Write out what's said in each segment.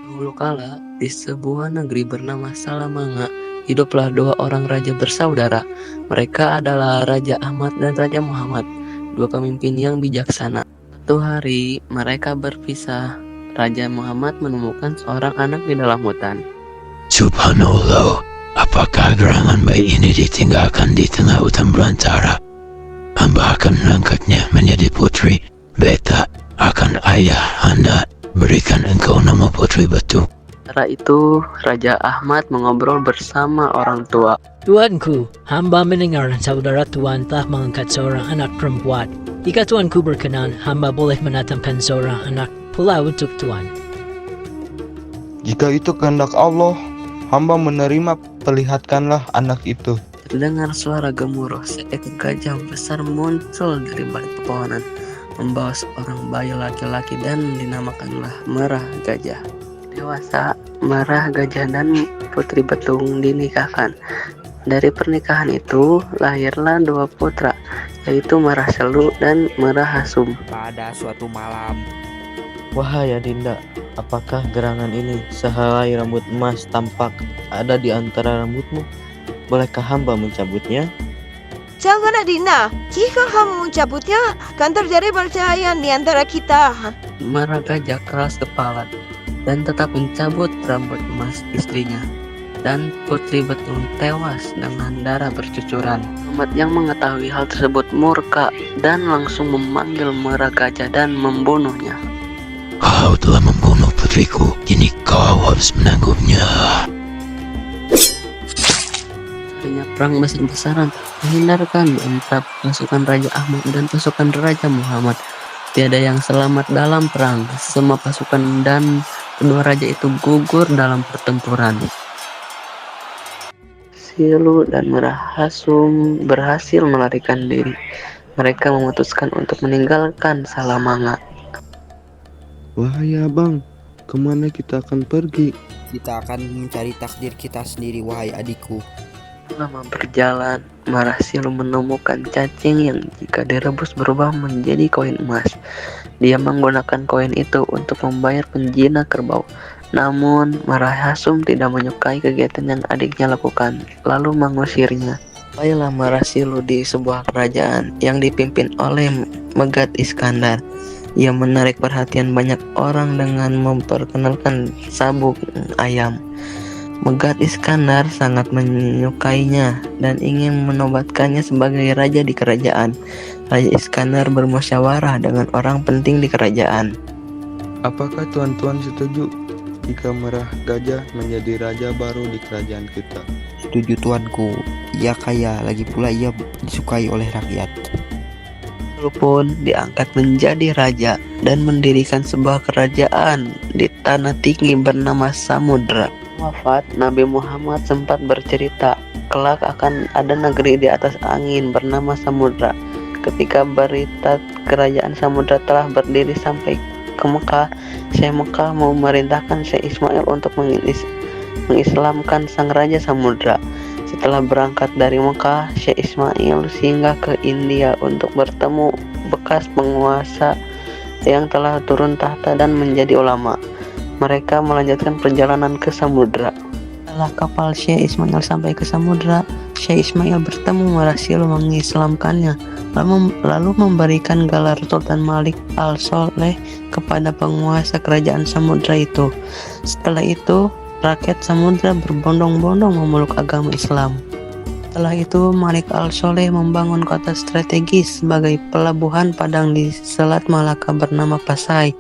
Dahulu kala, di sebuah negeri bernama Salamanga, hiduplah dua orang raja bersaudara. Mereka adalah Raja Ahmad dan Raja Muhammad, dua pemimpin yang bijaksana. Suatu hari, mereka berpisah. Raja Muhammad menemukan seorang anak di dalam hutan. Subhanallah, apakah gerangan bayi ini ditinggalkan di tengah hutan belantara? Hamba akan mengangkatnya menjadi putri. Beta akan ayah anda berikan engkau nama Putri Batu. Setelah itu, Raja Ahmad mengobrol bersama orang tua. Tuanku, hamba mendengar saudara tuan telah mengangkat seorang anak perempuan. Jika tuanku berkenan, hamba boleh menatangkan seorang anak pula untuk tuan. Jika itu kehendak Allah, hamba menerima, perlihatkanlah anak itu. Terdengar suara gemuruh, seekor gajah besar muncul dari balik pepohonan, membawa seorang bayi laki-laki dan dinamakanlah Merah Gajah. Dewasa, Merah Gajah dan Putri Betung dinikahkan. Dari pernikahan itu lahirlah dua putra, yaitu Merah Selu dan Merah Hasum. Pada suatu malam, Wahai Adinda, apakah gerangan ini sehelai rambut emas tampak ada di antara rambutmu? Bolehkah hamba mencabutnya? Jangan Adinda, jika kamu mencabutnya, akan terjadi perceraian di antara kita. Merah Gajah keras kepala dan tetap mencabut rambut emas istrinya. Dan Putri Betung tewas dengan darah bercucuran. Muhammad yang mengetahui hal tersebut murka dan langsung memanggil Merah Gajah dan membunuhnya. Kau telah membunuh putriku, kini kau harus menanggungnya. Akhirnya perang besar-besaran menghindarkan antara pasukan Raja Ahmad dan pasukan Raja Muhammad. Tiada yang selamat dalam perang. Semua pasukan dan kedua raja itu gugur dalam pertempuran. Silu dan Merah Hasum berhasil melarikan diri. Mereka memutuskan untuk meninggalkan Salamanga. Wahai abang, kemana kita akan pergi? kita akan mencari takdir kita sendiri, wahai adikku. Lama berjalan, Merah Silu menemukan cacing yang jika direbus berubah menjadi koin emas. Dia menggunakan koin itu untuk membayar penjina kerbau. Namun, Merah Hasum tidak menyukai kegiatan yang adiknya lakukan, lalu mengusirnya. Sampailah Merah Silu di sebuah kerajaan yang dipimpin oleh Megat Iskandar. Ia menarik perhatian banyak orang dengan memperkenalkan sabuk ayam. Megat Iskandar sangat menyukainya dan ingin menobatkannya sebagai raja di kerajaan. Raja Iskandar bermusyawarah dengan orang penting di kerajaan. Apakah tuan-tuan setuju jika Merah Gajah menjadi raja baru di kerajaan kita? Setuju tuanku, ia kaya, lagi pula ia disukai oleh rakyat. Lalu pun diangkat menjadi raja dan mendirikan sebuah kerajaan di tanah tinggi bernama Samudra. Wafat Nabi Muhammad sempat bercerita kelak akan ada negeri di atas angin bernama Samudra. Ketika berita kerajaan Samudra telah berdiri sampai ke Mekah, Syekh Mekah memerintahkan Syekh Ismail untuk mengislamkan sang raja Samudra. Setelah berangkat dari Mekah, Syekh Ismail singgah ke India untuk bertemu bekas penguasa yang telah turun tahta dan menjadi ulama. Mereka melanjutkan perjalanan ke Samudra. Setelah kapal Syekh Ismail sampai ke Samudra, Syekh Ismail bertemu Merah Silu mengislamkannya, lalu memberikan gelar Sultan Malik Al-Soleh kepada penguasa kerajaan Samudra itu. Setelah itu, rakyat Samudra berbondong-bondong memeluk agama Islam. Setelah itu, Malik Al-Soleh membangun kota strategis sebagai pelabuhan padang di Selat Malaka bernama Pasai.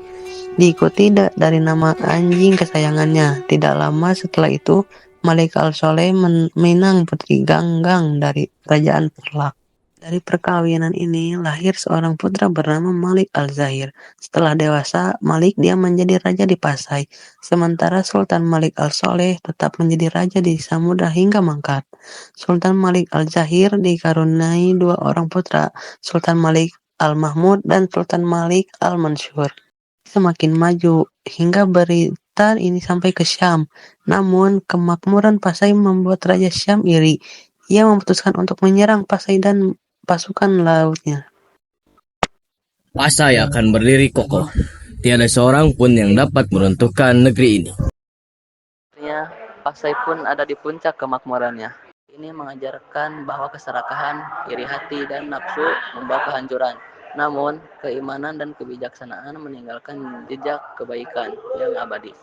Diikuti dari nama anjing kesayangannya. Tidak lama setelah itu, Malik Al-Soleh meminang putri Ganggang dari kerajaan Perlak. Dari perkawinan ini lahir seorang putra bernama Malik Al-Zahir. Setelah dewasa, Malik dia menjadi raja di Pasai. Sementara Sultan Malik Al-Soleh tetap menjadi raja di Samudra hingga mangkat. Sultan Malik Al-Zahir dikaruniai dua orang putra, Sultan Malik Al-Mahmud dan Sultan Malik Al-Mansur. Semakin maju hingga berita ini sampai ke Syam. Namun kemakmuran Pasai membuat Raja Syam iri. Ia memutuskan untuk menyerang Pasai dan pasukan lautnya. Pasai akan berdiri kokoh. Tiada seorang pun yang dapat meruntuhkan negeri ini. Pasai pun ada di puncak kemakmurannya. Ini mengajarkan bahwa keserakahan, iri hati, dan nafsu membawa kehancuran. Namun, keimanan dan kebijaksanaan meninggalkan jejak kebaikan yang abadi.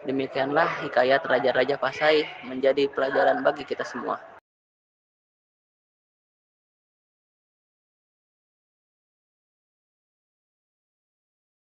Demikianlah hikayat Raja-Raja Pasai menjadi pelajaran bagi kita semua.